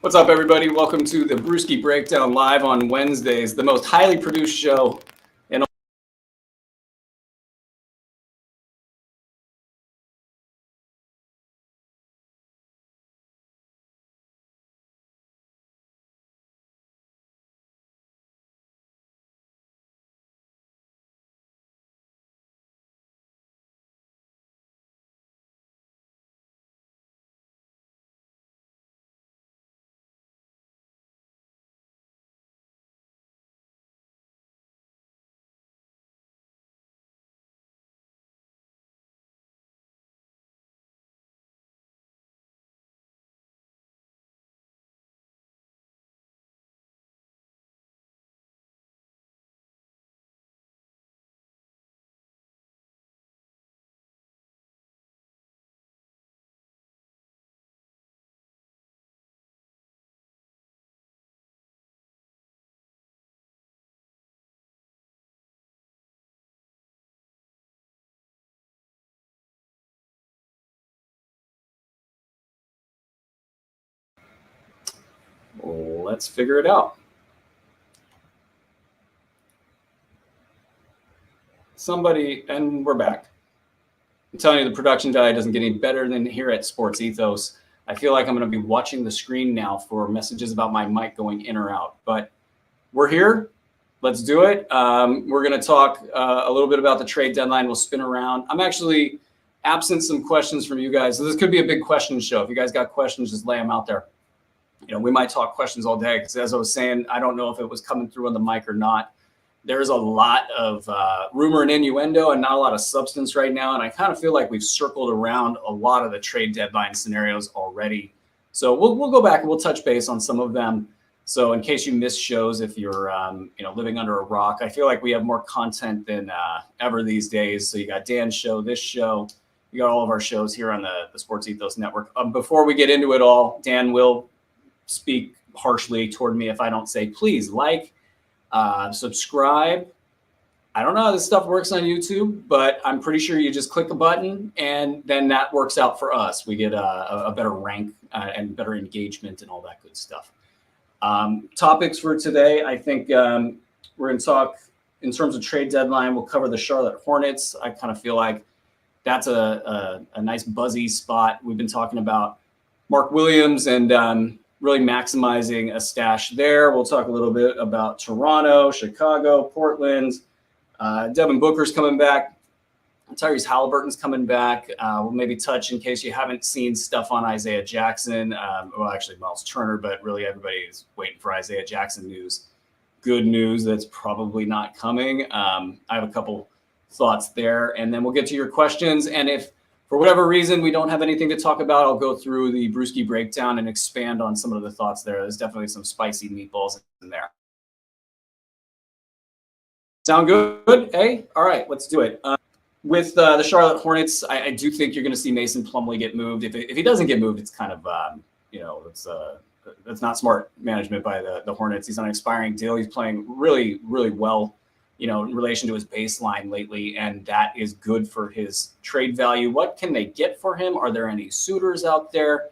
What's up, everybody? Welcome to the Bruski Breakdown live on Wednesdays, the most highly produced show in Let's figure it out. And we're back. I'm telling you, the production value doesn't get any better than here at Sports Ethos. I feel like I'm going to be watching the screen now for messages about my mic going in or out, but we're here. Let's do it. We're going to talk a little bit about the trade deadline. We'll spin around. I'm actually absent some questions from you guys. So this could be a big question show. If you guys got questions, just lay them out there. We might talk questions all day because, as I was saying, I don't know if it was coming through on the mic or not. There's a lot of rumor and innuendo and not a lot of substance right now. And I kind of feel like we've circled around a lot of the trade deadline scenarios already. So we'll go back and we'll touch base on some of them. So in case you missed shows, if you're living under a rock, I feel like we have more content than ever these days. So you got Dan's show, this show, you got all of our shows here on the Sports Ethos Network. Before we get into it all, Dan will speak harshly toward me if I don't say, please like, subscribe. I don't know how this stuff works on YouTube, but I'm pretty sure you just click a button and then that works out for us. We get a better rank and better engagement and all that good stuff. Topics for today, I think we're going to talk in terms of trade deadline. We'll cover the Charlotte Hornets. I kind of feel like that's a nice buzzy spot. We've been talking about Mark Williams and really maximizing a stash there. We'll talk a little bit about Toronto, Chicago, Portland. Devin Booker's coming back. Tyrese Halliburton's coming back. We'll maybe touch, in case you haven't seen stuff on Isaiah Jackson. Well, actually Miles Turner, but really everybody is waiting for Isaiah Jackson news. Good news that's probably not coming. I have a couple thoughts there, and then we'll get to your questions. And if for whatever reason we don't have anything to talk about, I'll go through the Bruski Breakdown and expand on some of the thoughts there. There's definitely some spicy meatballs in there. Sound good? Hey? All right, let's do it. With the Charlotte Hornets, I do think you're going to see Mason Plumlee get moved. If he doesn't get moved, it's kind of, it's not smart management by the Hornets. He's on an expiring deal. He's playing really, really well, in relation to his baseline lately, and that is good for his trade value. What can they get for him? Are there any suitors out there?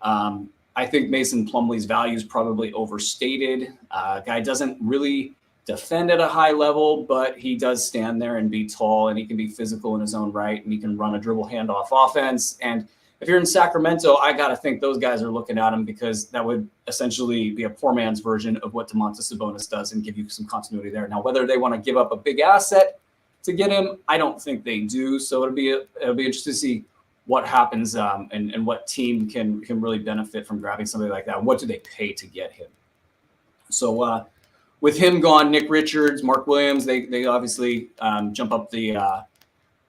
I think Mason Plumlee's value is probably overstated. Guy doesn't really defend at a high level, but he does stand there and be tall, and he can be physical in his own right, and he can run a dribble handoff offense. And if you're in Sacramento, I got to think those guys are looking at him, because that would essentially be a poor man's version of what Domantas Sabonis does and give you some continuity there. Now, whether they want to give up a big asset to get him, I don't think they do. So it'll be interesting to see what happens and what team can really benefit from grabbing somebody like that. What do they pay to get him? So with him gone, Nick Richards, Mark Williams, they obviously jump up the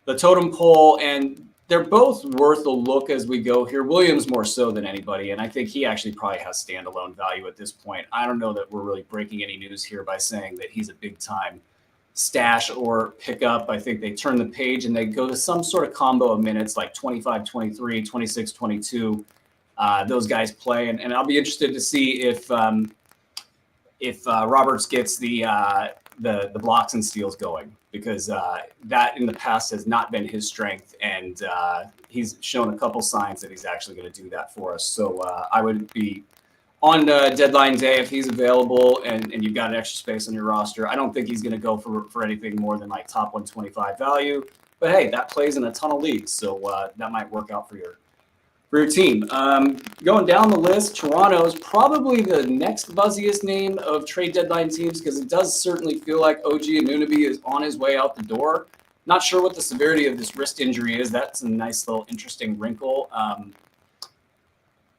totem pole, and they're both worth a look as we go here. Williams more so than anybody, and I think he actually probably has standalone value at this point. I don't know that we're really breaking any news here by saying that he's a big-time stash or pickup. I think they turn the page and they go to some sort of combo of minutes, like 25-23, 26-22. Those guys play, and I'll be interested to see if Roberts gets the blocks and steals going, because that in the past has not been his strength, and he's shown a couple signs that he's actually going to do that for us. So I would be on deadline day, if he's available and you've got an extra space on your roster, I don't think he's going to go for anything more than like top 125 value. But hey, that plays in a ton of leagues, so that might work out for your team. Going down the list, Toronto is probably the next buzziest name of trade deadline teams because it does certainly feel like OG Anunoby is on his way out the door. Not sure what the severity of this wrist injury is. That's a nice little interesting wrinkle.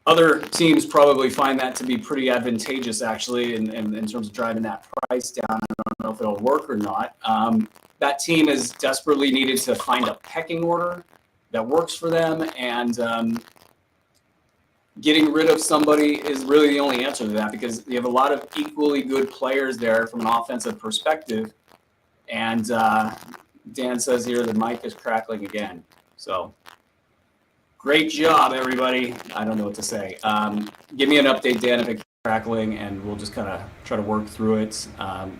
Other teams probably find that to be pretty advantageous, actually, in terms of driving that price down. I don't know if it'll work or not. That team is desperately needed to find a pecking order that works for them, and getting rid of somebody is really the only answer to that because you have a lot of equally good players there from an offensive perspective. And Dan says here the mic is crackling again. So great job, everybody. I don't know what to say. Give me an update, Dan, if it's crackling, and we'll just kind of try to work through it.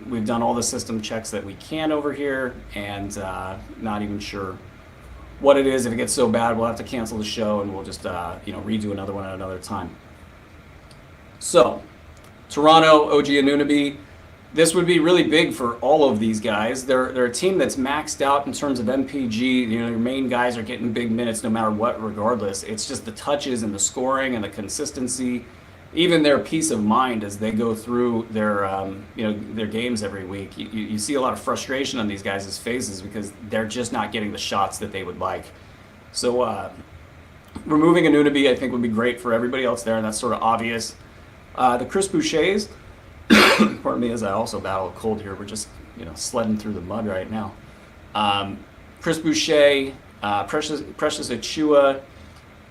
We've done all the system checks that we can over here, and not even sure what it is. If it gets so bad, we'll have to cancel the show, and we'll just redo another one at another time. So, Toronto, OG Anunoby. This would be really big for all of these guys. They're a team that's maxed out in terms of MPG. Your main guys are getting big minutes no matter what, regardless. It's just the touches and the scoring and the consistency, even their peace of mind as they go through their games every week. You see a lot of frustration on these guys' faces because they're just not getting the shots that they would like. So removing Anunoby, I think, would be great for everybody else there, and that's sort of obvious. The Chris Bouchers. Pardon me as I also battle a cold here. We're just sledding through the mud right now. Chris Boucher, Precious Achiuwa,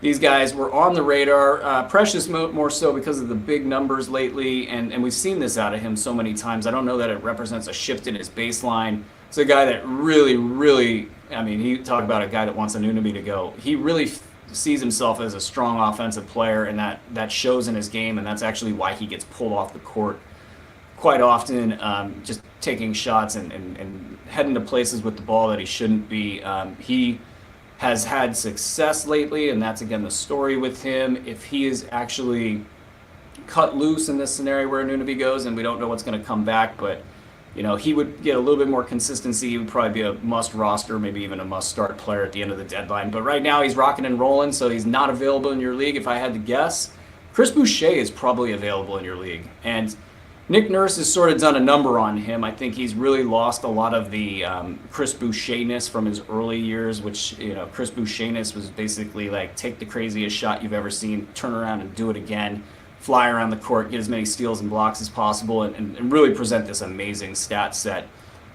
these guys were on the radar. Precious more so because of the big numbers lately, and we've seen this out of him so many times. I don't know that it represents a shift in his baseline. It's a guy that really, really, he talked about a guy that wants Anunoby to go. He really sees himself as a strong offensive player, and that shows in his game, and that's actually why he gets pulled off the court quite often, just taking shots and heading to places with the ball that he shouldn't be. He has had success lately, and that's, again, the story with him. If he is actually cut loose in this scenario where Anunoby goes, and we don't know what's going to come back, but he would get a little bit more consistency. He would probably be a must roster, maybe even a must start player at the end of the deadline. But right now he's rocking and rolling, so he's not available in your league if I had to guess. Chris Boucher is probably available in your league. And Nick Nurse has sort of done a number on him. I think he's really lost a lot of the Chris Boucher-ness from his early years, which, Chris Boucher-ness was basically like take the craziest shot you've ever seen, turn around and do it again, fly around the court, get as many steals and blocks as possible, and really present this amazing stat set.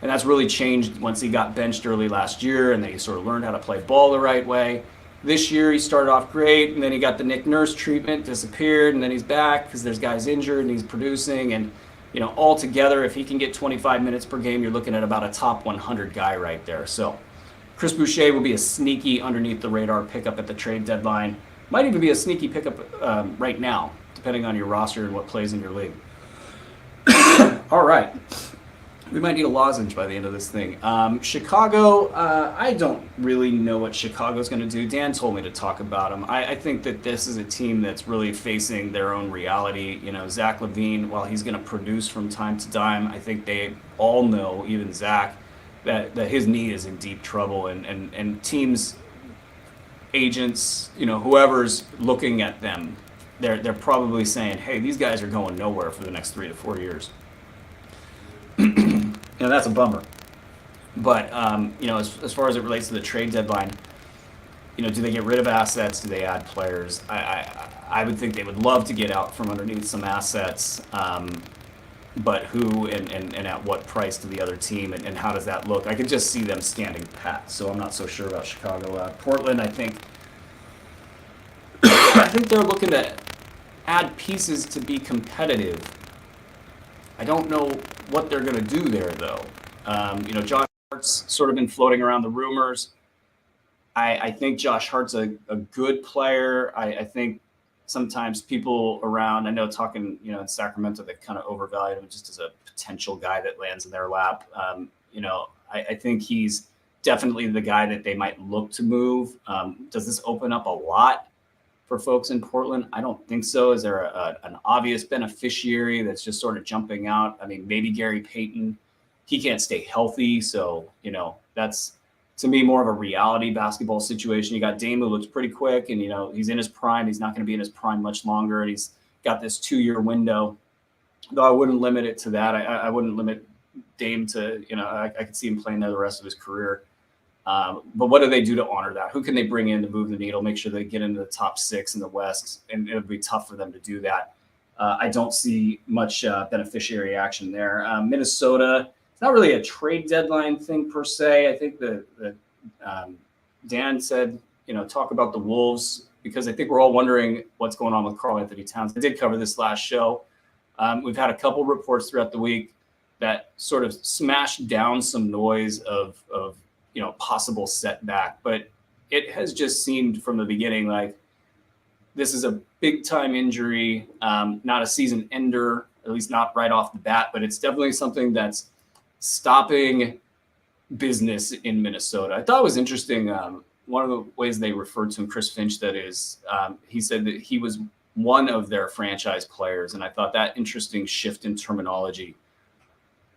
And that's really changed once he got benched early last year, and then he sort of learned how to play ball the right way. This year he started off great, and then he got the Nick Nurse treatment, disappeared, and then he's back because there's guys injured and he's producing. And all together, if he can get 25 minutes per game, you're looking at about a top 100 guy right there. So Chris Boucher will be a sneaky underneath the radar pickup at the trade deadline. Might even be a sneaky pickup right now, depending on your roster and what plays in your league. All right. We might need a lozenge by the end of this thing. Chicago, I don't really know what Chicago's going to do. Dan told me to talk about them. I think that this is a team that's really facing their own reality. Zach LaVine, while he's going to produce from time to time, I think they all know, even Zach, that his knee is in deep trouble. And teams, agents, whoever's looking at them, they're probably saying, hey, these guys are going nowhere for the next 3 to 4 years. That's a bummer. But, as far as it relates to the trade deadline, do they get rid of assets? Do they add players? I would think they would love to get out from underneath some assets, but who and at what price to the other team, and how does that look? I could just see them standing pat, so I'm not so sure about Chicago. Portland, I think they're looking to add pieces to be competitive. I don't know what they're going to do there, though. Josh Hart's sort of been floating around the rumors. I think Josh Hart's a good player. I think sometimes people around, I know talking, in Sacramento, they kind of overvalued him just as a potential guy that lands in their lap. I think he's definitely the guy that they might look to move. Does this open up a lot for folks in Portland? I don't think so. Is there an obvious beneficiary that's just sort of jumping out? I mean, maybe Gary Payton. He can't stay healthy. So, that's to me more of a reality basketball situation. You got Dame, who looks pretty quick, and, he's in his prime. He's not going to be in his prime much longer. And he's got this 2-year window. Though I wouldn't limit it to that. I wouldn't limit Dame to, I could see him playing there the rest of his career. But what do they do to honor that? Who can they bring in to move the needle, make sure they get into the top 6 in the West? And it'll be tough for them to do that. I don't see much beneficiary action there. Minnesota, it's not really a trade deadline thing per se. I think that Dan said, talk about the Wolves, because I think we're all wondering what's going on with Karl-Anthony Towns. I did cover this last show. We've had a couple reports throughout the week that sort of smashed down some noise of possible setback, but it has just seemed from the beginning like this is a big time injury, not a season ender, at least not right off the bat, but it's definitely something that's stopping business in Minnesota. I thought it was interesting. One of the ways they referred to him, Chris Finch, that is, he said that he was one of their franchise players. And I thought that interesting shift in terminology.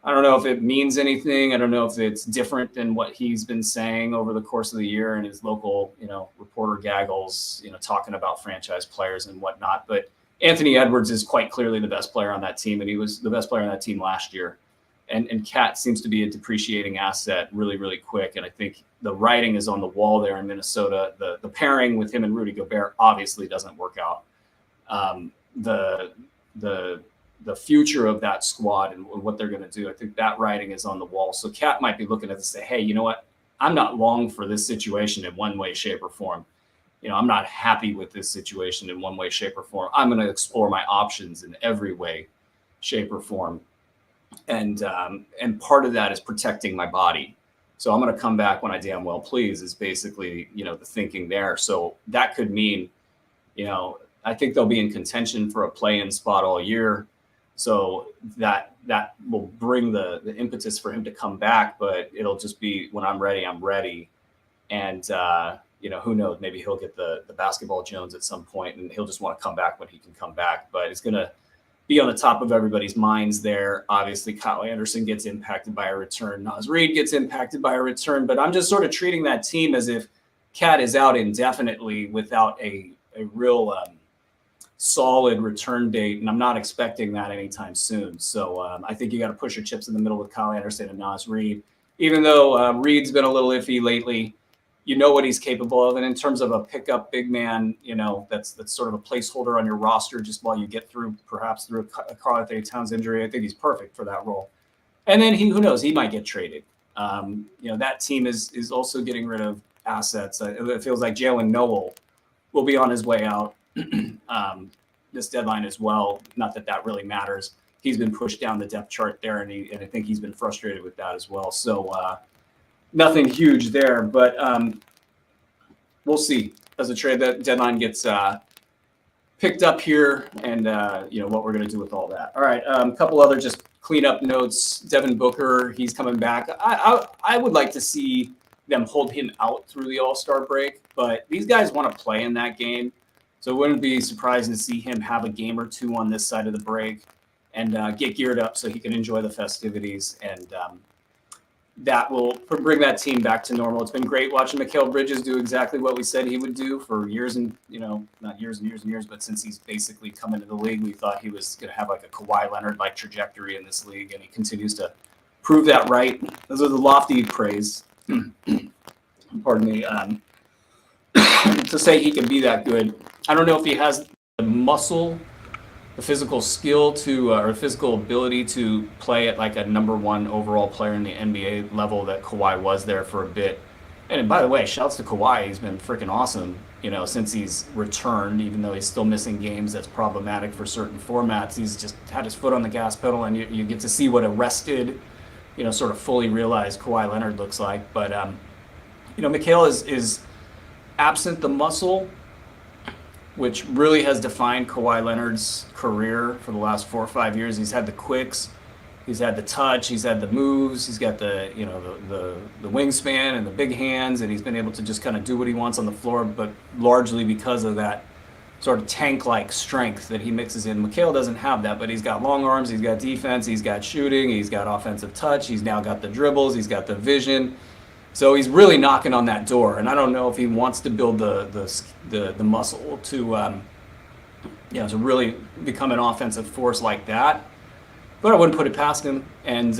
I don't know if it means anything. I don't know if it's different than what he's been saying over the course of the year and his local, reporter gaggles, talking about franchise players and whatnot. But Anthony Edwards is quite clearly the best player on that team, and he was the best player on that team last year. And Cat seems to be a depreciating asset really, really quick. And I think the writing is on the wall there in Minnesota. The pairing with him and Rudy Gobert obviously doesn't work out. The future of that squad and what they're going to do, I think that writing is on the wall. So Cat might be looking at this and say, hey, you know what? I'm not long for this situation in one way, shape, or form. I'm not happy with this situation in one way, shape, or form. I'm going to explore my options in every way, shape, or form. And part of that is protecting my body. So I'm going to come back when I damn well please is basically, the thinking there. So that could mean, I think they'll be in contention for a play-in spot all year. So that will bring the impetus for him to come back, but it'll just be when I'm ready, I'm ready. And, who knows, maybe he'll get the basketball Jones at some point and he'll just want to come back when he can come back. But it's going to be on the top of everybody's minds there. Obviously, Kyle Anderson gets impacted by a return. Naz Reid gets impacted by a return. But I'm just sort of treating that team as if Cat is out indefinitely without a real solid return date, and I'm not expecting that anytime soon. So I think you got to push your chips in the middle with Kyle Anderson and Naz Reid. Even though Reid's been a little iffy lately, what he's capable of. And in terms of a pickup big man, that's sort of a placeholder on your roster just while you get through a Karl-Anthony Towns injury. I think he's perfect for that role. And then who knows, he might get traded. That team is also getting rid of assets. It feels like Jalen Noel will be on his way out. This deadline as well. Not that really matters. He's been pushed down the depth chart there, and I think he's been frustrated with that as well. So nothing huge there, but we'll see as the trade deadline gets picked up here, and what we're going to do with all that. All right, a couple other just cleanup notes. Devin Booker, he's coming back. I would like to see them hold him out through the All-Star break, but these guys want to play in that game. So it wouldn't be surprising to see him have a game or two on this side of the break and get geared up so he can enjoy the festivities. And that will bring that team back to normal. It's been great watching Mikal Bridges do exactly what we said he would do for years and, not years and years and years, but since he's basically come into the league, we thought he was going to have like a Kawhi Leonard-like trajectory in this league, and he continues to prove that right. Those are the lofty praise. Pardon me. To say he can be that good. I don't know if he has the muscle, the physical skill or physical ability to play at like a number one overall player in the NBA level that Kawhi was there for a bit. And by the way, shouts to Kawhi. He's been freaking awesome, since he's returned, even though he's still missing games. That's problematic for certain formats. He's just had his foot on the gas pedal, and you get to see what a rested, sort of fully realized Kawhi Leonard looks like. But, Mikal is absent the muscle, which really has defined Kawhi Leonard's career for the last 4 or 5 years. He's had the quicks, he's had the touch, he's had the moves, he's got the wingspan and the big hands, and he's been able to just kind of do what he wants on the floor, but largely because of that sort of tank-like strength that he mixes in. Mikhail doesn't have that, but he's got long arms, he's got defense, he's got shooting, he's got offensive touch, he's now got the dribbles, he's got the vision. So he's really knocking on that door, and I don't know if he wants to build the muscle to to really become an offensive force like that. But I wouldn't put it past him, and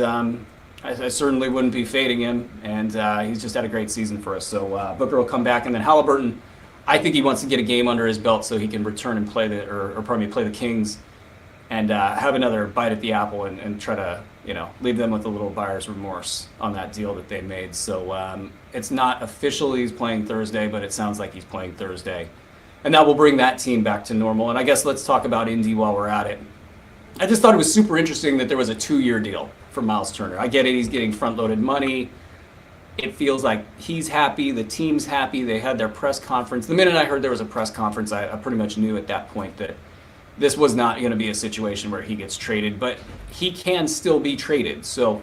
I certainly wouldn't be fading him. And he's just had a great season for us. So Booker will come back, and then Halliburton, I think he wants to get a game under his belt so he can return and play play the Kings, and have another bite at the apple and try to leave them with a little buyer's remorse on that deal that they made. So it's not officially he's playing Thursday, but it sounds like he's playing Thursday, and that will bring that team back to normal. And I guess let's talk about Indy while we're at it. I just thought it was super interesting that there was a 2-year deal for Miles Turner. I get it, he's getting front-loaded money. It feels like he's happy, the team's happy. They had their press conference. The minute I heard there was a press conference, I pretty much knew at that point that this was not going to be a situation where he gets traded, but he can still be traded. So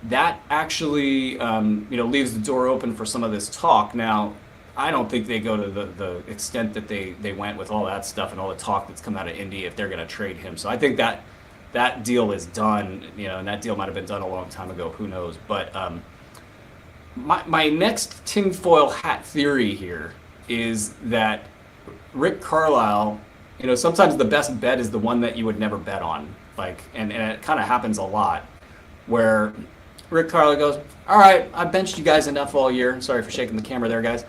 that actually leaves the door open for some of this talk. Now, I don't think they go to the extent that they went with all that stuff and all the talk that's come out of Indy if they're going to trade him. So I think that deal is done, and that deal might have been done a long time ago. Who knows? But my next tinfoil hat theory here is that Rick Carlisle, sometimes the best bet is the one that you would never bet on. And it kind of happens a lot where Rick Carlisle goes, all right, I benched you guys enough all year. Sorry for shaking the camera there, guys.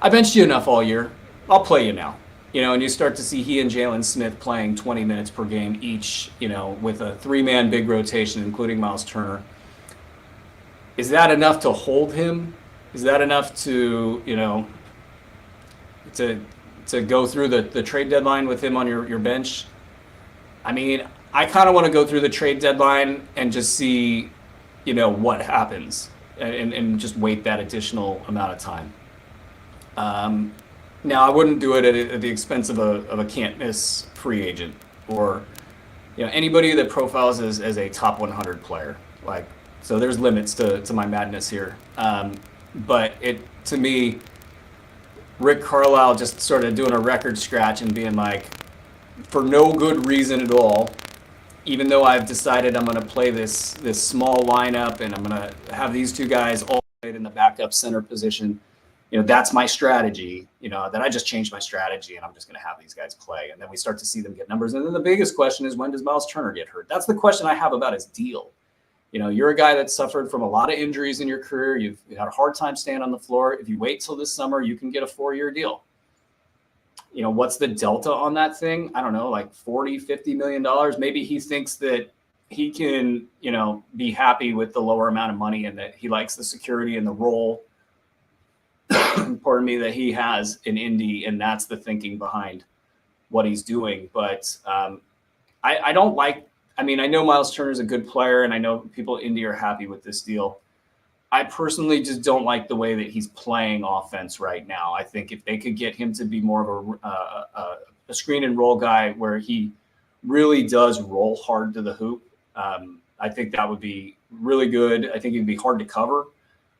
I benched you enough all year. I'll play you now. And you start to see he and Jalen Smith playing 20 minutes per game each, with a 3-man big rotation, including Miles Turner. Is that enough to hold him? Is that enough to, to go through the trade deadline with him on your bench? I mean, I kind of want to go through the trade deadline and just see, what happens and just wait that additional amount of time. Now, I wouldn't do it at the expense of a can't-miss free agent or anybody that profiles as a top 100 player. So there's limits to my madness here. But to me, Rick Carlisle just sort of doing a record scratch and being like, for no good reason at all, even though I've decided I'm going to play this small lineup and I'm going to have these two guys all played in the backup center position. That's my strategy, that I just changed my strategy and I'm just going to have these guys play. And then we start to see them get numbers. And then the biggest question is, when does Miles Turner get hurt? That's the question I have about his deal. You're a guy that suffered from a lot of injuries in your career. You've had a hard time staying on the floor. If you wait till this summer, you can get a 4-year deal. What's the delta on that thing? I don't know, like $40, $50 million. Maybe he thinks that he can, be happy with the lower amount of money and that he likes the security and the role that he has in Indy, and that's the thinking behind what he's doing. But I don't like. I mean, I know Miles Turner is a good player, and I know people in Indy are happy with this deal. I personally just don't like the way that he's playing offense right now. I think if they could get him to be more of a screen and roll guy where he really does roll hard to the hoop, I think that would be really good. I think it'd be hard to cover.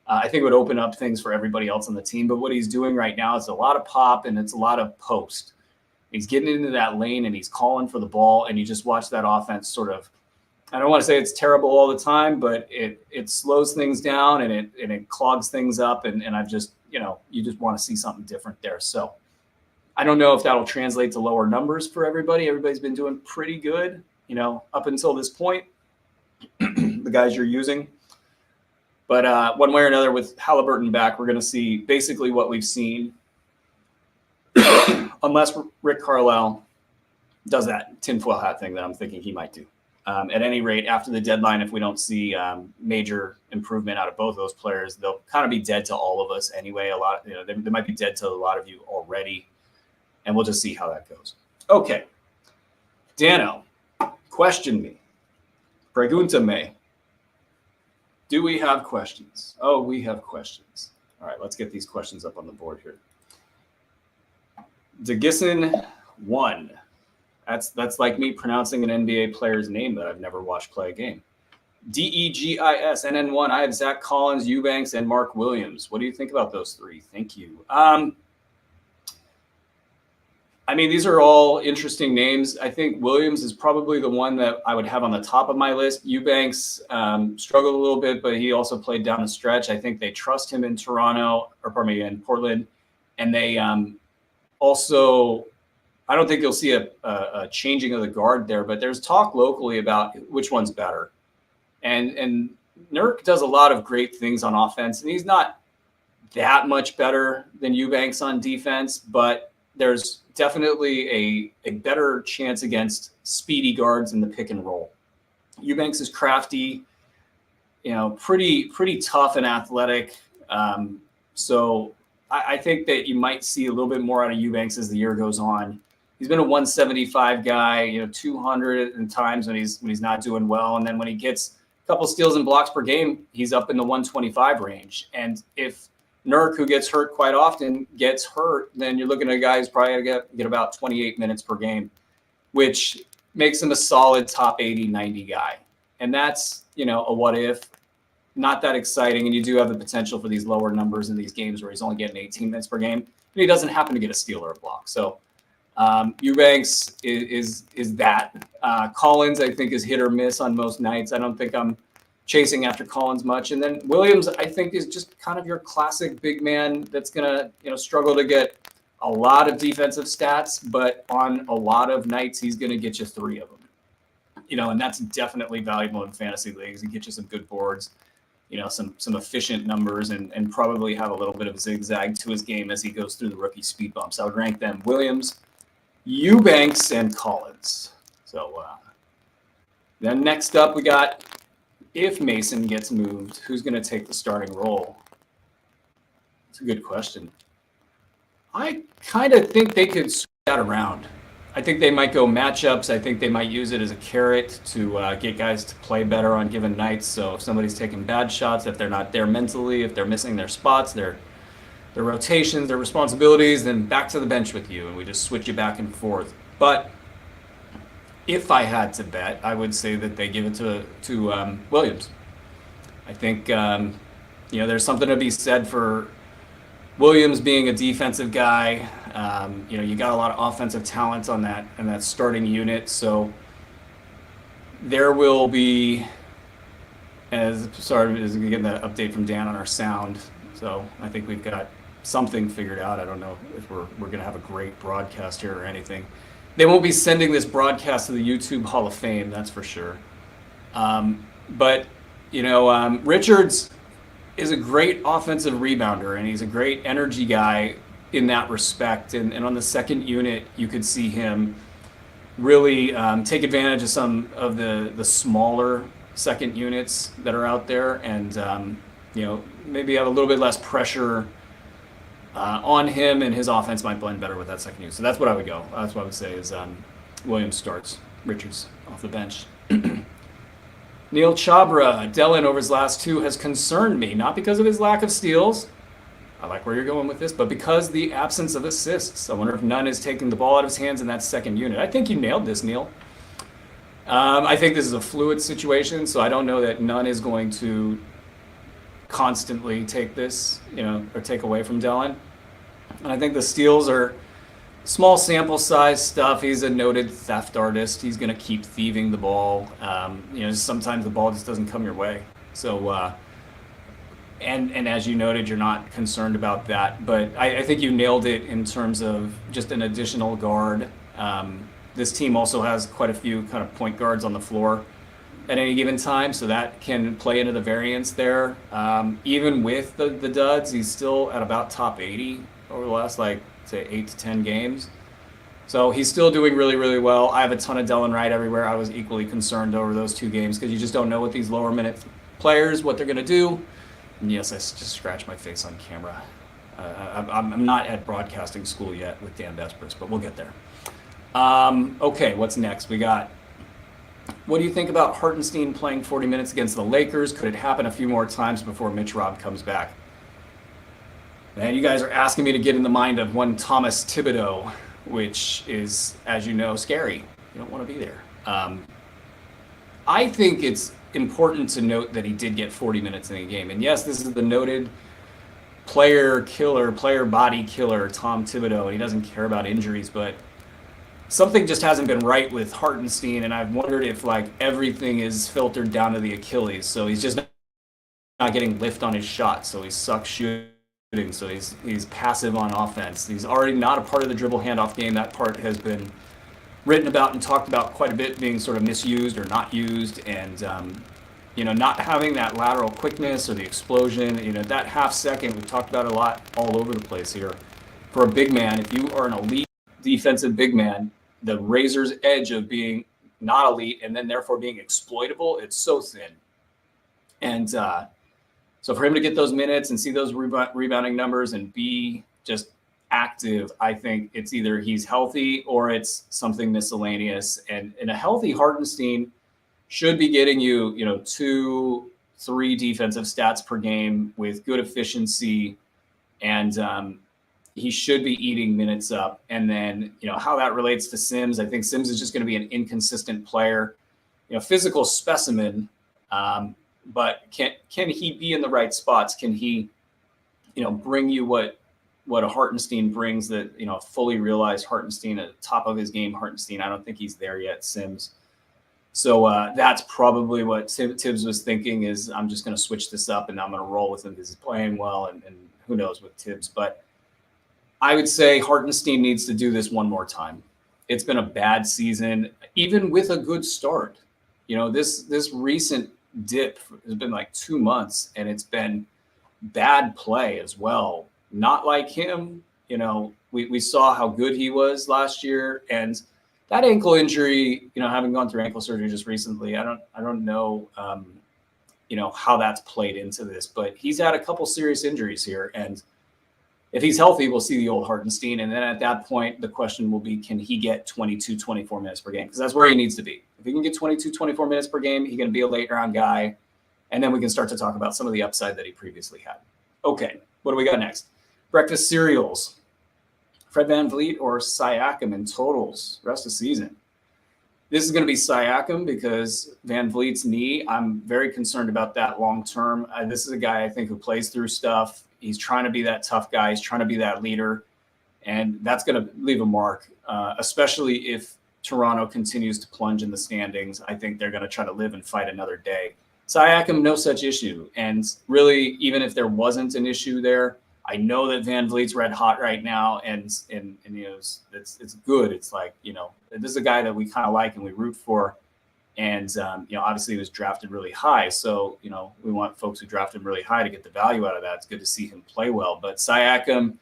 I think it would open up things for everybody else on the team. But what he's doing right now is a lot of pop and it's a lot of post. He's getting into that lane and he's calling for the ball, and you just watch that offense sort of, I don't want to say it's terrible all the time, but it slows things down and it clogs things up. And I've just, you just want to see something different there. So I don't know if that'll translate to lower numbers for everybody. Everybody's been doing pretty good, up until this point, the guys you're using. But one way or another, with Halliburton back, we're going to see basically what we've seen, unless Rick Carlisle does that tinfoil hat thing that I'm thinking he might do. At any rate, after the deadline, if we don't see major improvement out of both those players, they'll kind of be dead to all of us anyway. They might be dead to a lot of you already, and we'll just see how that goes. Okay, Dano, question me. Pregunta me. Do we have questions? Oh, we have questions. All right, let's get these questions up on the board here. DeGisson 1. That's like me pronouncing an NBA player's name that I've never watched play a game. DEGISNN1. I have Zach Collins, Eubanks, and Mark Williams. What do you think about those three? Thank you. I I mean, these are all interesting names. I think Williams is probably the one that I would have on the top of my list. Eubanks struggled a little bit, but he also played down the stretch. I think they trust him in in Portland. And they also, I don't think you'll see a changing of the guard there, but there's talk locally about which one's better. And Nurk does a lot of great things on offense, and he's not that much better than Eubanks on defense, but there's definitely a better chance against speedy guards in the pick and roll. Eubanks is crafty, pretty tough and athletic. So I think that you might see a little bit more out of Eubanks as the year goes on. He's been a 175 guy, 200 in times when he's not doing well, and then when he gets a couple steals and blocks per game, he's up in the 125 range. And if Nurk, who gets hurt quite often, gets hurt, then you're looking at a guy who's probably going to get about 28 minutes per game, which makes him a solid top 80, 90 guy. And that's, a what if. Not that exciting, and you do have the potential for these lower numbers in these games where he's only getting 18 minutes per game, and he doesn't happen to get a steal or a block. So Eubanks is that. Collins, I think, is hit or miss on most nights. I don't think I'm chasing after Collins much. And then Williams, I think, is just kind of your classic big man that's going to, struggle to get a lot of defensive stats, but on a lot of nights, he's going to get you 3 of them. And that's definitely valuable in fantasy leagues. He gets you some good boards, some efficient numbers, and probably have a little bit of a zigzag to his game as he goes through the rookie speed bumps. I would rank them Williams, Eubanks, and Collins. So then next up, we got, if Mason gets moved, who's going to take the starting role? It's a good question. I kind of think they could switch that around. I think they might go matchups. I think they might use it as a carrot to get guys to play better on given nights. So if somebody's taking bad shots, if they're not there mentally, if they're missing their spots, their rotations, their responsibilities, then back to the bench with you, and we just switch you back and forth. But if I had to bet, I would say that they give it to Williams. I think there's something to be said for Williams being a defensive guy. You got a lot of offensive talent on that starting unit, so there will be. As we get that update from Dan on our sound, so I think we've got something figured out. I don't know if we're going to have a great broadcast here or anything. They won't be sending this broadcast to the YouTube Hall of Fame, that's for sure. But Richards is a great offensive rebounder, and he's a great energy guy in that respect. And on the second unit, you could see him really take advantage of some of the smaller second units that are out there, and maybe have a little bit less pressure on him, and his offense might blend better with that second unit. So that's what I would go. That's what I would say is Williams starts, Richards off the bench. Neil Chabra, Dellin over his last 2 has concerned me, not because of his lack of steals. I like where you're going with this, but because the absence of assists. I wonder if Nunn is taking the ball out of his hands in that second unit. I think you nailed this, Neil. I think this is a fluid situation, so I don't know that Nunn is going to constantly take this, or take away from Dellin. And I think the steals are small sample size stuff. He's a noted theft artist. He's going to keep thieving the ball. Sometimes the ball just doesn't come your way. So, and as you noted, you're not concerned about that. But I think you nailed it in terms of just an additional guard. This team also has quite a few kind of point guards on the floor at any given time, so that can play into the variance there. Even with the duds, he's still at about top 80 over the last, say, 8 to 10 games. So he's still doing really, really well. I have a ton of Dellin Wright everywhere. I was equally concerned over those 2 games because you just don't know what these lower minute players, what they're going to do. And yes, I just scratched my face on camera. I'm not at broadcasting school yet with Dan Vespers, but we'll get there. Okay, what's next? We got, what do you think about Hartenstein playing 40 minutes against the Lakers? Could it happen a few more times before Mitch Robb comes back? And you guys are asking me to get in the mind of one Thomas Thibodeau, which is, as you know, scary. You don't want to be there. I think it's important to note that he did get 40 minutes in a game. And yes, this is the noted player killer, player body killer, Tom Thibodeau, and he doesn't care about injuries, but something just hasn't been right with Hartenstein, and I've wondered if like everything is filtered down to the Achilles. So he's just not getting lift on his shot, so he sucks shooting. So he's passive on offense. He's already not a part of the dribble handoff game. That part has been written about and talked about quite a bit, being sort of misused or not used, and not having that lateral quickness or the explosion. That half second, we've talked about a lot all over the place here. For a big man, if you are an elite defensive big man, the razor's edge of being not elite and then therefore being exploitable, it's so thin. And so for him to get those minutes and see those rebounding numbers and be just active, I think it's either he's healthy or it's something miscellaneous. And in a healthy Hartenstein should be getting you, 2-3 defensive stats per game with good efficiency. And he should be eating minutes up. And then, how that relates to Sims, I think Sims is just going to be an inconsistent player, physical specimen. But can he be in the right spots? Can he, bring you what a Hartenstein brings, that, fully realized Hartenstein at the top of his game Hartenstein? I don't think he's there yet, Sims. So that's probably what Tibbs was thinking, is I'm just going to switch this up and I'm going to roll with him because he's playing well, and who knows with Tibbs. But I would say Hartenstein needs to do this one more time. It's been a bad season, even with a good start. This recent dip has been like 2 months, and it's been bad play as well. Not like him. We saw how good he was last year, and that ankle injury, having gone through ankle surgery just recently, I don't know, how that's played into this, but he's had a couple serious injuries here. And if he's healthy, we'll see the old Hartenstein. And then at that point, the question will be, can he get 22, 24 minutes per game? Because that's where he needs to be. If he can get 22, 24 minutes per game, he's going to be a late round guy. And then we can start to talk about some of the upside that he previously had. Okay, what do we got next? Breakfast cereals. Fred VanVleet or Siakam in totals rest of season. This is going to be Siakam because VanVleet's knee, I'm very concerned about that long term. This is a guy I think who plays through stuff. He's trying to be that tough guy. He's trying to be that leader. And that's going to leave a mark, especially if Toronto continues to plunge in the standings. I think they're going to try to live and fight another day. Siakam, no such issue. And really, even if there wasn't an issue there, I know that VanVleet's red hot right now, and it's good. It's like, this is a guy that we kind of like and we root for. And, obviously he was drafted really high. So, we want folks who draft him really high to get the value out of that. It's good to see him play well. But Siakam,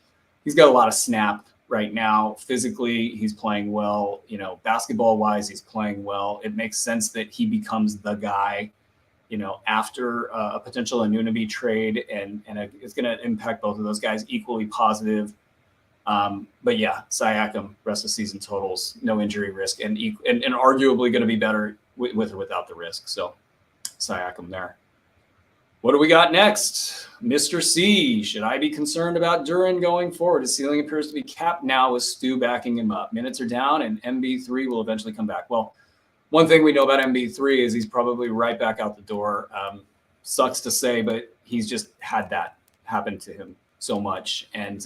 he's got a lot of snap right now. Physically, he's playing well. Basketball-wise, he's playing well. It makes sense that he becomes the guy, after a potential Anunoby trade. And it's going to impact both of those guys equally positive. But yeah, Siakam, rest of season totals, no injury risk, and arguably going to be better with or without the risk. So Siakam there. What do we got next? Mr. C. Should I be concerned about Duren going forward? His ceiling appears to be capped now with Stu backing him up. Minutes are down, and MB3 will eventually come back. Well, one thing we know about MB3 is he's probably right back out the door. Sucks to say, but he's just had that happen to him so much. And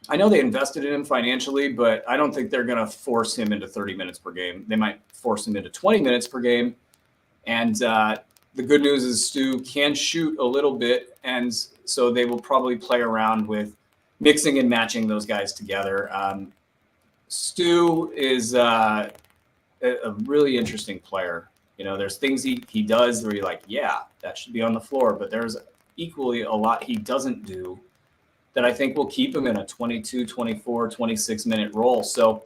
I know they invested in him financially, but I don't think they're going to force him into 30 minutes per game. They might force him into 20 minutes per game. And the good news is Stu can shoot a little bit, and so they will probably play around with mixing and matching those guys together. Stu is a really interesting player. There's things he does where you're like, yeah, that should be on the floor, but there's equally a lot he doesn't do that I think will keep him in a 22, 24, 26-minute role. So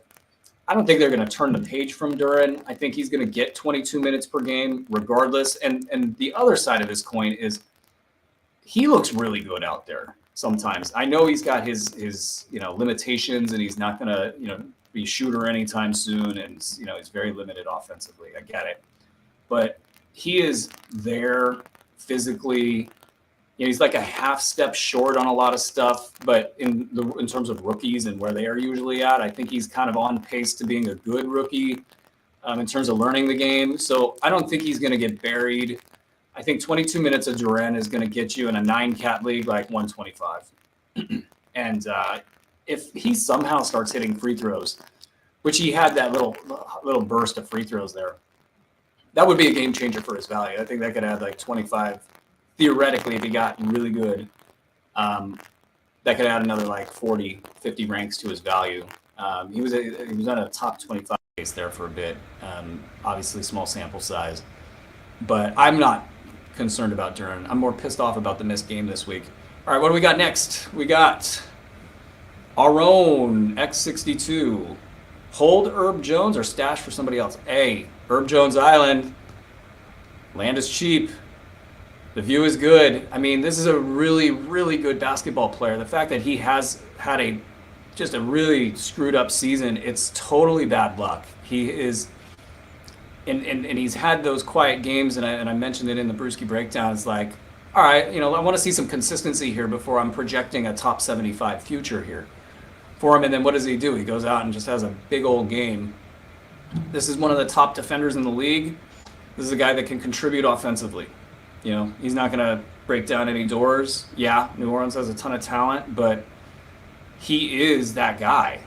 I don't think they're going to turn the page from Duren. I think he's going to get 22 minutes per game regardless. And the other side of this coin is he looks really good out there sometimes. I know he's got his limitations, and he's not going to, be a shooter anytime soon. And, he's very limited offensively. I get it. But he is there physically. He's like a half step short on a lot of stuff, but in terms of rookies and where they are usually at, I think he's kind of on pace to being a good rookie in terms of learning the game. So I don't think he's going to get buried. I think 22 minutes of Duren is going to get you in a 9-cat league like 125. And if he somehow starts hitting free throws, which he had that little burst of free throws there, that would be a game changer for his value. I think that could add like 25. Theoretically, if he got really good, that could add another like 40, 50 ranks to his value. He was on a top 25 base there for a bit. Obviously, small sample size, but I'm not concerned about Duren. I'm more pissed off about the missed game this week. All right, what do we got next? We got our own X62. Hold Herb Jones or stash for somebody else? Hey, Herb Jones Island. Land is cheap. The view is good. I mean, this is a really, really good basketball player. The fact that he has had just a really screwed up season, it's totally bad luck. He is, and he's had those quiet games, and I mentioned it in the Bruski Breakdown. It's like, all right, I want to see some consistency here before I'm projecting a top 75 future here for him. And then what does he do? He goes out and just has a big old game. This is one of the top defenders in the league. This is a guy that can contribute offensively. He's not going to break down any doors. Yeah, New Orleans has a ton of talent, but he is that guy.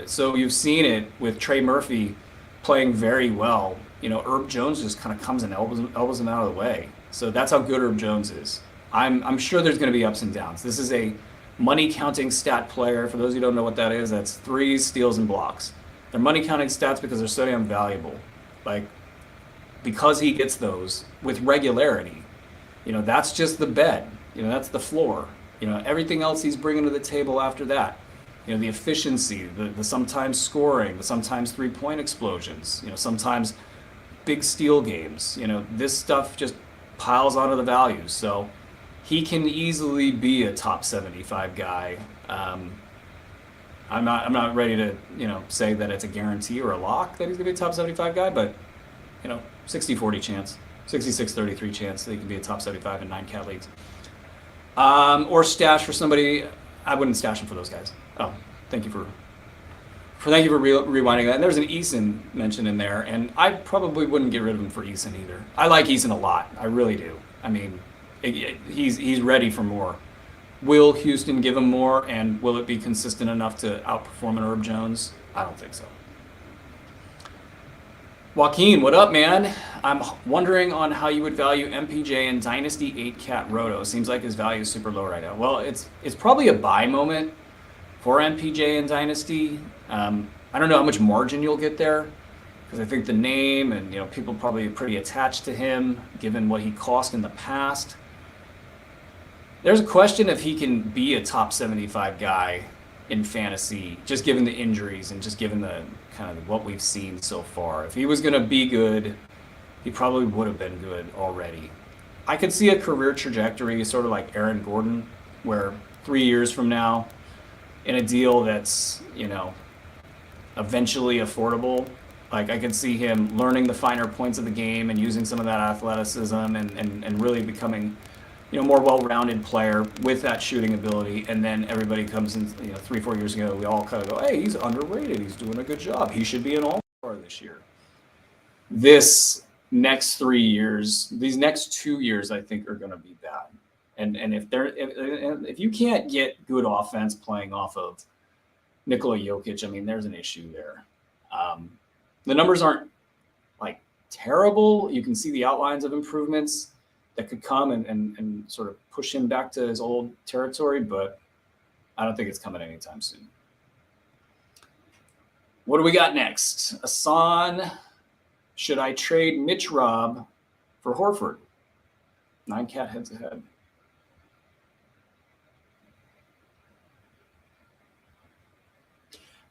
So you've seen it with Trey Murphy playing very well. Herb Jones just kind of comes and elbows him out of the way. So that's how good Herb Jones is. I'm sure there's going to be ups and downs. This is a money counting stat player. For those who don't know what that is, that's threes, steals, and blocks. They're money counting stats because they're so damn valuable. Because he gets those with regularity, that's just the bed. That's the floor. Everything else he's bringing to the table after that. The efficiency, the sometimes scoring, the sometimes 3-point explosions. Sometimes big steal games. This stuff just piles onto the values. So he can easily be a top 75 guy. I'm not ready to say that it's a guarantee or a lock that he's gonna be a top 75 guy, but 60-40 chance, 66-33 chance that he can be a top 75 in 9-cat leagues. Or stash for somebody. I wouldn't stash him for those guys. Oh, thank you for rewinding that. And there's an Eason mentioned in there, and I probably wouldn't get rid of him for Eason either. I like Eason a lot. I really do. I mean, he's ready for more. Will Houston give him more, and will it be consistent enough to outperform an Herb Jones? I don't think so. Joaquin, what up, man? I'm wondering on how you would value MPJ in Dynasty 8-cat Roto. Seems like his value is super low right now. Well, it's probably a buy moment for MPJ in Dynasty. I don't know how much margin you'll get there, because I think the name and people probably pretty attached to him given what he cost in the past. There's a question if he can be a top 75 guy in fantasy, just given the injuries and just given the kind of what we've seen so far. If he was going to be good, he probably would have been good already. I could see a career trajectory sort of like Aaron Gordon, where 3 years from now, in a deal that's, eventually affordable, like I could see him learning the finer points of the game and using some of that athleticism and really becoming more well-rounded player with that shooting ability. And then everybody comes in, 3-4 years ago, we all kind of go, hey, he's underrated. He's doing a good job. He should be an all-star this year. This next 3 years, these next 2 years, I think are going to be bad. And if you can't get good offense playing off of Nikola Jokic, I mean, there's an issue there. The numbers aren't like terrible. You can see the outlines of improvements that could come and sort of push him back to his old territory, but I don't think it's coming anytime soon. What do we got next? Asan, should I trade Mitch Robb for Horford? 9-cat heads ahead.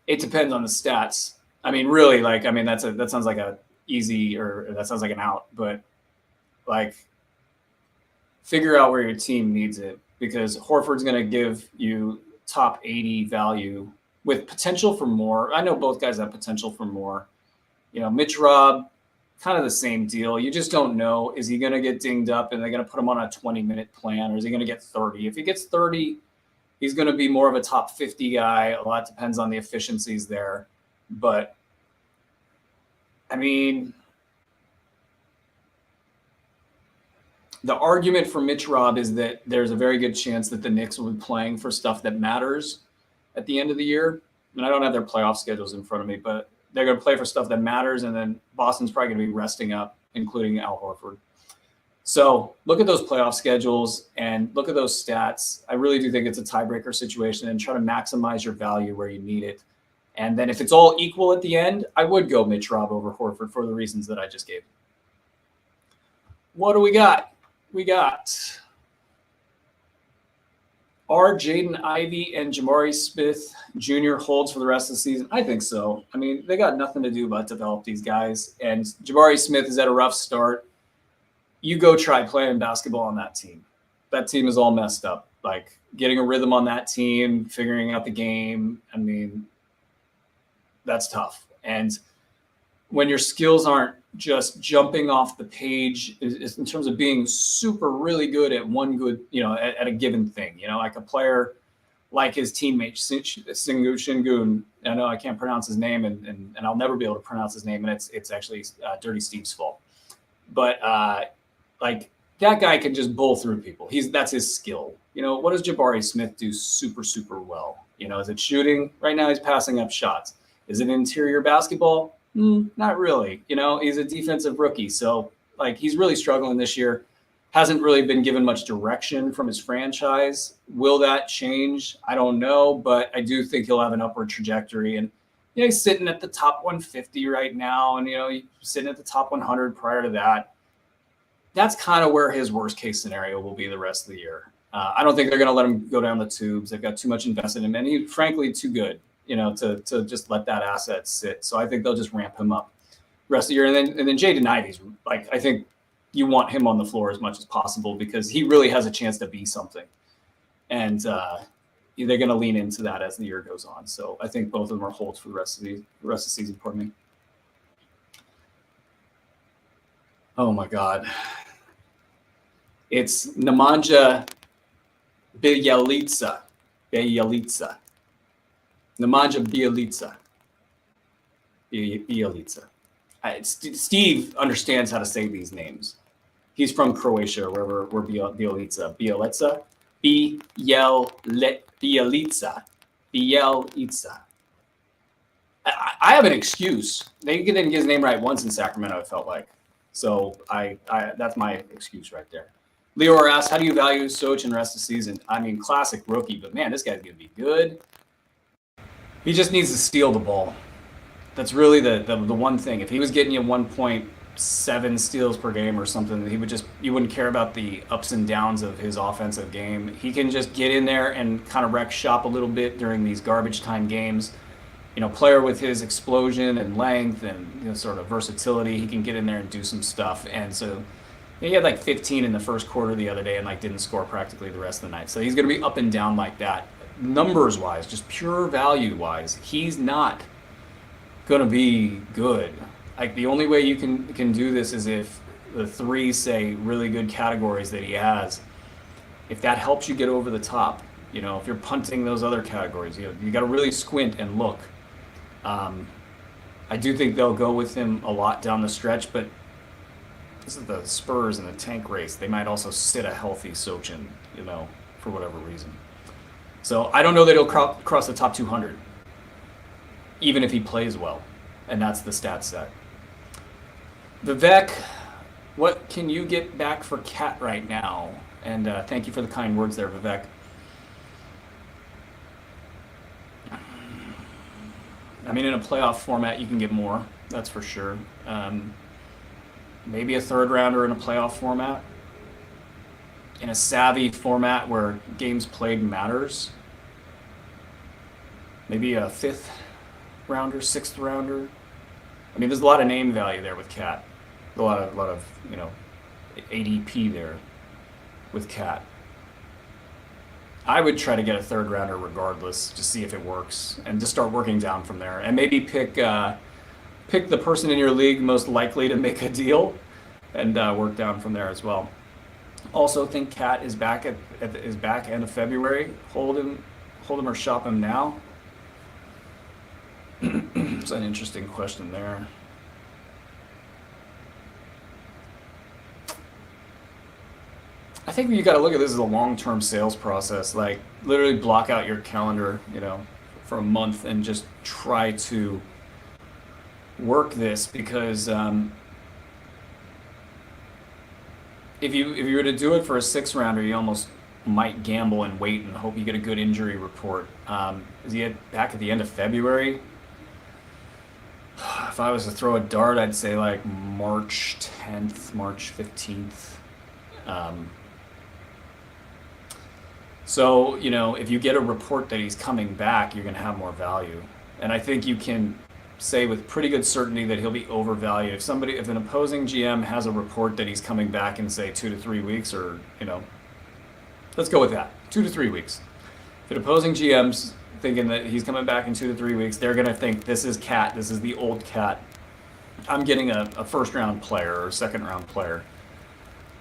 It depends on the stats. I mean, really, that sounds like a easy, or that sounds like an out, but figure out where your team needs it, because Horford's going to give you top 80 value with potential for more. I know both guys have potential for more. Mitch Robb, kind of the same deal. You just don't know. Is he going to get dinged up and they're going to put him on a 20-minute plan, or is he going to get 30? If he gets 30, he's going to be more of a top 50 guy. A lot depends on the efficiencies there. But, I mean, the argument for Mitch Robb is that there's a very good chance that the Knicks will be playing for stuff that matters, at the end of the year. And I don't have their playoff schedules in front of me, but they're going to play for stuff that matters. And then Boston's probably going to be resting up, including Al Horford. So look at those playoff schedules and look at those stats. I really do think it's a tiebreaker situation, and try to maximize your value where you need it. And then if it's all equal at the end, I would go Mitch Rob over Horford for the reasons that I just gave. What do we got? We got, are Jaden Ivey and Jabari Smith Jr. holds for the rest of the season? I think so. I mean, they got nothing to do but develop these guys. And Jabari Smith is at a rough start. You go try playing basketball on that team. That team is all messed up. Like, getting a rhythm on that team, figuring out the game, I mean, that's tough. And when your skills aren't just jumping off the page in terms of being super really good at one good, at a given thing, like a player like his teammate Shingun. I know I can't pronounce his name, and I'll never be able to pronounce his name, and it's actually Dirty Steve's fault. But like, that guy can just bowl through people. That's his skill. What does Jabari Smith do super, super well? Is it shooting? Right now he's passing up shots. Is it interior basketball? Not really. He's a defensive rookie. So, like, he's really struggling this year. Hasn't really been given much direction from his franchise. Will that change? I don't know, but I do think he'll have an upward trajectory. And, he's sitting at the top 150 right now, and, he's sitting at the top 100 prior to that. That's kind of where his worst case scenario will be the rest of the year. I don't think they're going to let him go down the tubes. They've got too much invested in him, and he's frankly too good, to just let that asset sit. So I think they'll just ramp him up the rest of the year. And then Jaden Ivey's, like, I think you want him on the floor as much as possible, because he really has a chance to be something. And they're going to lean into that as the year goes on. So I think both of them are holds for the rest of the season. Pardon me. Oh my God. It's Nemanja Bjelica. Nemanja Bjelica. Steve understands how to say these names. He's from Croatia, where Bjelica. Bjelica. I have an excuse. They didn't get his name right once in Sacramento, it felt like. So I that's my excuse right there. Leor asks, how do you value Soch in the rest of the season? I mean, classic rookie, but man, this guy's going to be good. He just needs to steal the ball. That's really the one thing. If he was getting you 1.7 steals per game or something, you wouldn't care about the ups and downs of his offensive game. He can just get in there and kind of wreck shop a little bit during these garbage time games. Player with his explosion and length and sort of versatility, he can get in there and do some stuff. And so he had like 15 in the first quarter the other day, and like didn't score practically the rest of the night. So he's going to be up and down like that. Numbers wise, just pure value wise, he's not going to be good. Like, the only way you can do this is if the three, say, really good categories that he has, if that helps you get over the top. If you're punting those other categories, you got to really squint and look. I do think they'll go with him a lot down the stretch, but this is the Spurs in the tank race. They might also sit a healthy Sochin, for whatever reason. So I don't know that he'll cross the top 200, even if he plays well, and that's the stat set. Vivek, what can you get back for Cat right now? And thank you for the kind words there, Vivek. I mean, in a playoff format, you can get more. That's for sure. Maybe a third rounder in a playoff format. In a savvy format where games played matters. Maybe a fifth rounder, sixth rounder. I mean, there's a lot of name value there with Cat. A lot of ADP there with Cat. I would try to get a third rounder regardless, just see if it works, and just start working down from there. And maybe pick the person in your league most likely to make a deal, and work down from there as well. Also, think Cat is back at end of February. Hold him or shop him now. It's an interesting question there. I think you got to look at this as a long-term sales process. Like, literally block out your calendar, for a month and just try to work this, because if you were to do it for a 6-rounder, you almost might gamble and wait and hope you get a good injury report. Is he back at the end of February? If I was to throw a dart, I'd say like March 10th, March 15th. So, if you get a report that he's coming back, you're going to have more value. And I think you can say with pretty good certainty that he'll be overvalued. If an opposing GM has a report that he's coming back in, say, 2 to 3 weeks, or, let's go with that, 2 to 3 weeks. If an opposing GM's thinking that he's coming back in 2 to 3 weeks, they're going to think this is Cat, this is the old Cat. I'm getting a first-round player or second-round player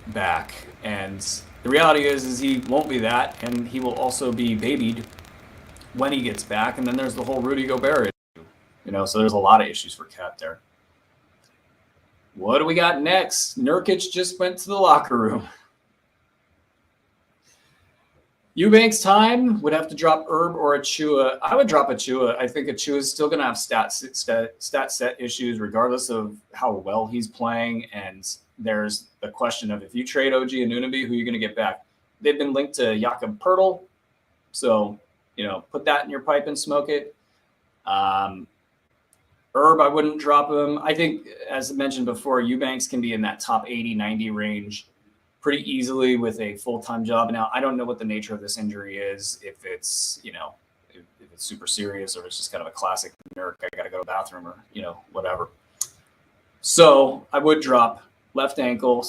back. And the reality is he won't be that, and he will also be babied when he gets back. And then there's the whole Rudy Gobert issue, so there's a lot of issues for Cat there. What do we got next? Nurkic just went to the locker room. Eubanks time would have to drop Herb or Achua. I would drop Achua. I think Achua is still going to have stat set issues regardless of how well he's playing. And there's the question of, if you trade OG and Anunoby, who are you going to get back? They've been linked to Jakob Poeltl. So, put that in your pipe and smoke it. Herb, I wouldn't drop him. I think, as I mentioned before, Eubanks can be in that top 80, 90 range pretty easily with a full-time job. Now, I don't know what the nature of this injury is, if it's, if it's super serious or it's just kind of a classic Nurk, I got to go to the bathroom, or, whatever. So I would drop left ankle,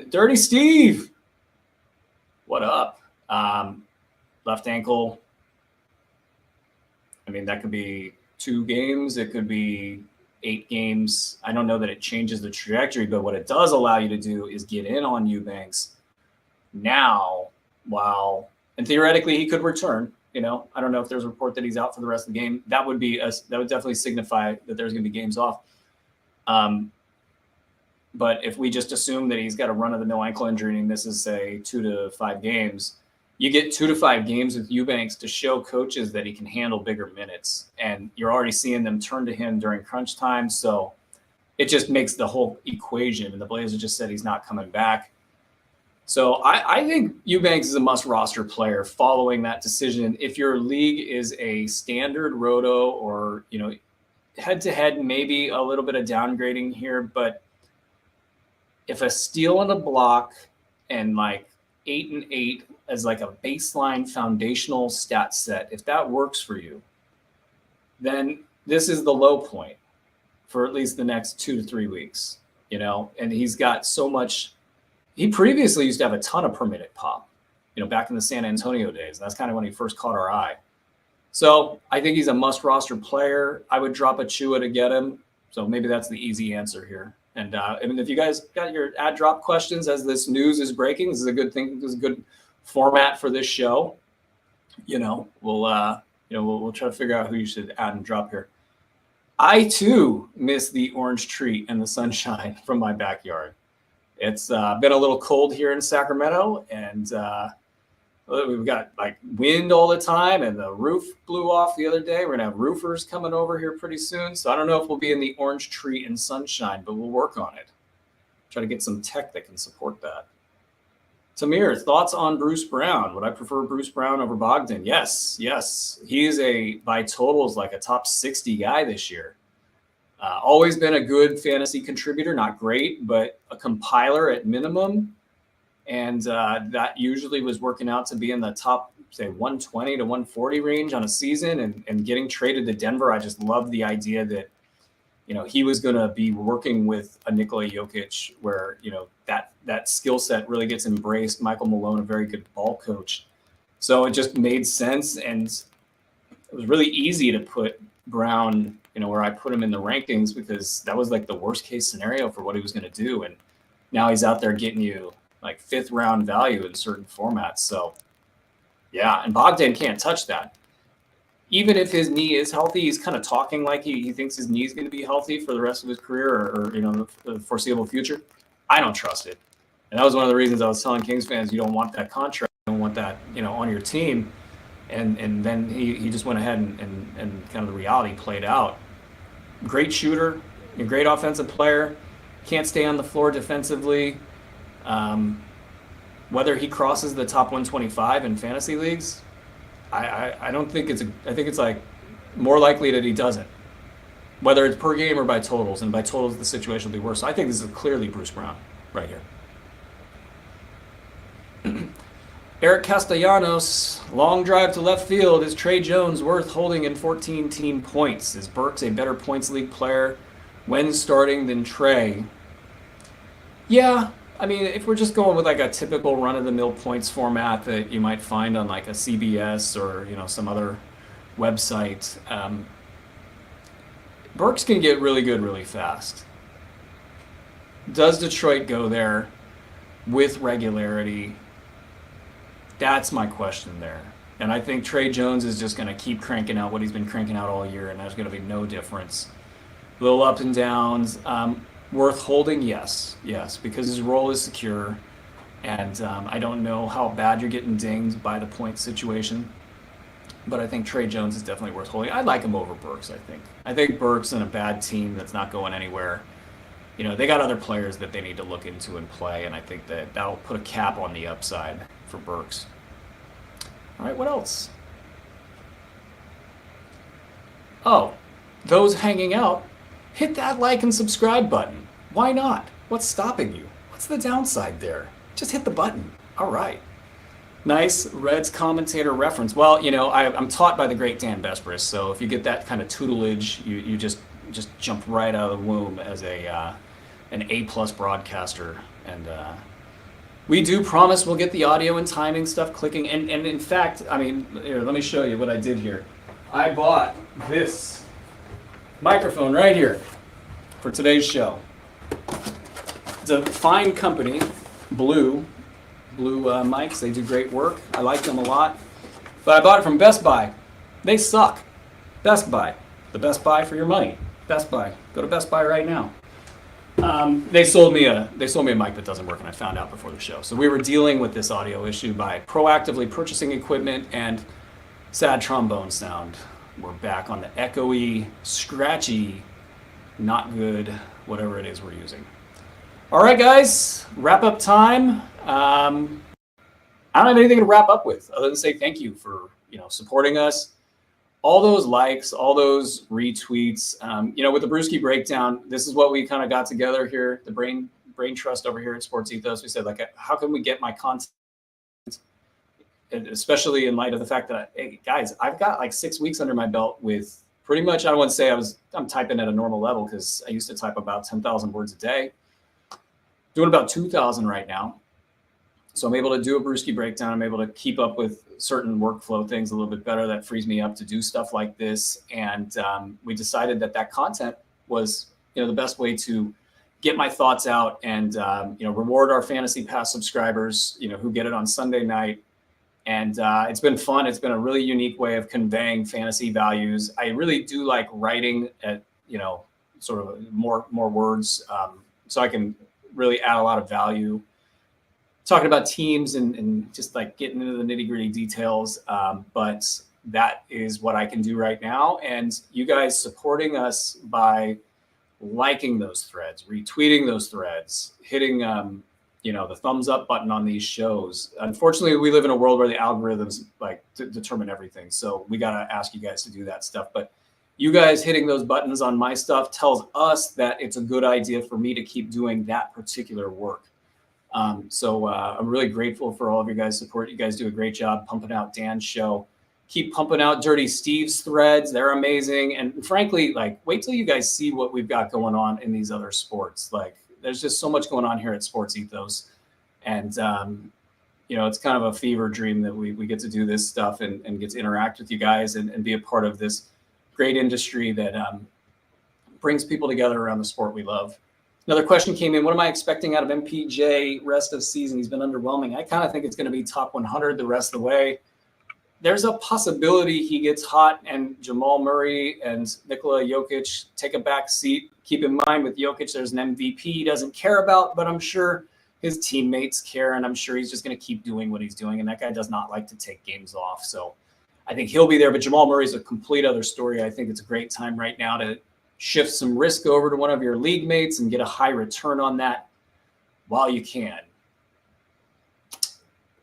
Dirty Steve. What up? Left ankle. I mean, that could be 2 games. It could be 8 games. I don't know that it changes the trajectory, but what it does allow you to do is get in on Eubanks now, and theoretically he could return. I don't know if there's a report that he's out for the rest of the game. That would definitely signify that there's going to be games off. But if we just assume that he's got a run-of-the-mill ankle injury and misses, say, 2 to 5 games, you get 2 to 5 games with Eubanks to show coaches that he can handle bigger minutes. And you're already seeing them turn to him during crunch time. So it just makes the whole equation. And the Blazers just said he's not coming back. So I think Eubanks is a must-roster player following that decision. If your league is a standard roto or, head-to-head, maybe a little bit of downgrading here. But if a steal and a block and like 8 and 8 as like a baseline foundational stat set, if that works for you, then this is the low point for at least the next 2 to 3 weeks, and he's got so much. He previously used to have a ton of permitted pop, back in the San Antonio days. That's kind of when he first caught our eye. So I think he's a must roster player. I would drop Achua to get him. So maybe that's the easy answer here. And if you guys got your ad drop questions as this news is breaking, this is a good thing. This is a good format for this show. We'll try to figure out who you should add and drop here. I too miss the orange treat and the sunshine from my backyard. It's been a little cold here in Sacramento, and we've got like wind all the time, and the roof blew off the other day. We're gonna have roofers coming over here pretty soon. So I don't know if we'll be in the orange treat and sunshine, but we'll work on it. Try to get some tech that can support that. Tamir, thoughts on Bruce Brown? Would I prefer Bruce Brown over Bogdan? Yes. He is by totals like a top 60 guy this year. Always been a good fantasy contributor, not great, but a compiler at minimum. And that usually was working out to be in the top, say, 120 to 140 range on a season. And getting traded to Denver, I just loved the idea that, he was going to be working with a Nikola Jokic where, that skill set really gets embraced. Michael Malone, a very good ball coach. So it just made sense. And it was really easy to put Brown, where I put him in the rankings, because that was like the worst case scenario for what he was going to do. And now he's out there getting you like 5th round value in certain formats. So yeah, and Bogdan can't touch that. Even if his knee is healthy, he's kind of talking like he thinks his knee is going to be healthy for the rest of his career or the foreseeable future. I don't trust it. And that was one of the reasons I was telling Kings fans, you don't want that contract. You don't want that, on your team. And then he just went ahead and kind of the reality played out. Great shooter, a great offensive player, can't stay on the floor defensively. Whether he crosses the top 125 in fantasy leagues, I don't think I think it's like more likely that he doesn't. Whether it's per game or by totals, and by totals the situation will be worse. So I think this is clearly Bruce Brown right here. Eric Castellanos, long drive to left field. Is Trey Jones worth holding in 14 team points? Is Burks a better points league player when starting than Trey? Yeah, I mean, if we're just going with like a typical run-of-the-mill points format that you might find on like a CBS or some other website, Burks can get really good really fast. Does Detroit go there with regularity? That's my question there. And I think Trey Jones is just going to keep cranking out what he's been cranking out all year, and there's going to be no difference. Little up and downs. Worth holding? Yes, because his role is secure. And I don't know how bad you're getting dinged by the point situation. But I think Trey Jones is definitely worth holding. I'd like him over Burks, I think. I think Burks in a bad team that's not going anywhere. They got other players that they need to look into and play, and I think that'll put a cap on the upside for Burks. All right, what else? Oh, those hanging out, hit that like and subscribe button. Why not? What's stopping you? What's the downside there? Just hit the button. All right. Nice Reds commentator reference. Well, I'm taught by the great Dan Besbris, so if you get that kind of tutelage, you just jump right out of the womb as an A+ broadcaster. And we do promise we'll get the audio and timing stuff clicking. And in fact, I mean, here, let me show you what I did here. I bought this microphone right here for today's show. It's a fine company, Blue mics. They do great work. I like them a lot. But I bought it from Best Buy. They suck. Best Buy. The Best Buy for your money. Best Buy. Go to Best Buy right now. They sold me a mic that doesn't work, and I found out before the show. So we were dealing with this audio issue by proactively purchasing equipment, and sad trombone sound. We're back on the echoey, scratchy, not good, whatever it is we're using. All right, guys, wrap up time. I don't have anything to wrap up with other than say thank you for supporting us. All those likes, all those retweets. With the Bruski Breakdown, this is what we kind of got together here. The brain trust over here at Sports Ethos. We said, like, how can we get my content, especially in light of the fact that, hey, guys, I've got like 6 weeks under my belt with pretty much. I don't want to say I'm typing at a normal level, because I used to type about 10,000 words a day. Doing about 2,000 right now. So I'm able to do a Bruski Breakdown. I'm able to keep up with certain workflow things a little bit better. That frees me up to do stuff like this. And we decided that content was, the best way to get my thoughts out and, reward our Fantasy Pass subscribers, who get it on Sunday night. And it's been fun. It's been a really unique way of conveying fantasy values. I really do like writing at, sort of more words, so I can really add a lot of value. Talking about teams and just like getting into the nitty-gritty details. But that is what I can do right now. And you guys supporting us by liking those threads, retweeting those threads, hitting, the thumbs up button on these shows. Unfortunately, we live in a world where the algorithms determine everything. So we got to ask you guys to do that stuff. But you guys hitting those buttons on my stuff tells us that it's a good idea for me to keep doing that particular work. So I'm really grateful for all of your guys' support. You guys do a great job pumping out Dan's show. Keep pumping out Dirty Steve's threads. They're amazing. And frankly, wait till you guys see what we've got going on in these other sports. There's just so much going on here at Sports Ethos. And, it's kind of a fever dream that we get to do this stuff and get to interact with you guys and be a part of this great industry that brings people together around the sport we love. Another question came in. What am I expecting out of MPJ rest of season? He's been underwhelming. I kind of think it's going to be top 100 the rest of the way. There's a possibility he gets hot and Jamal Murray and Nikola Jokic take a back seat. Keep in mind with Jokic, there's an MVP he doesn't care about, but I'm sure his teammates care, and I'm sure he's just going to keep doing what he's doing. And that guy does not like to take games off. So I think he'll be there, but Jamal Murray's a complete other story. I think it's a great time right now to shift some risk over to one of your league mates and get a high return on that while you can.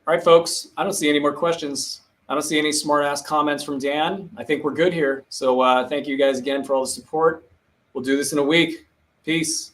All right, folks, I don't see any more questions. I don't see any smart-ass comments from Dan. I think we're good here. So thank you guys again for all the support. We'll do this in a week. Peace.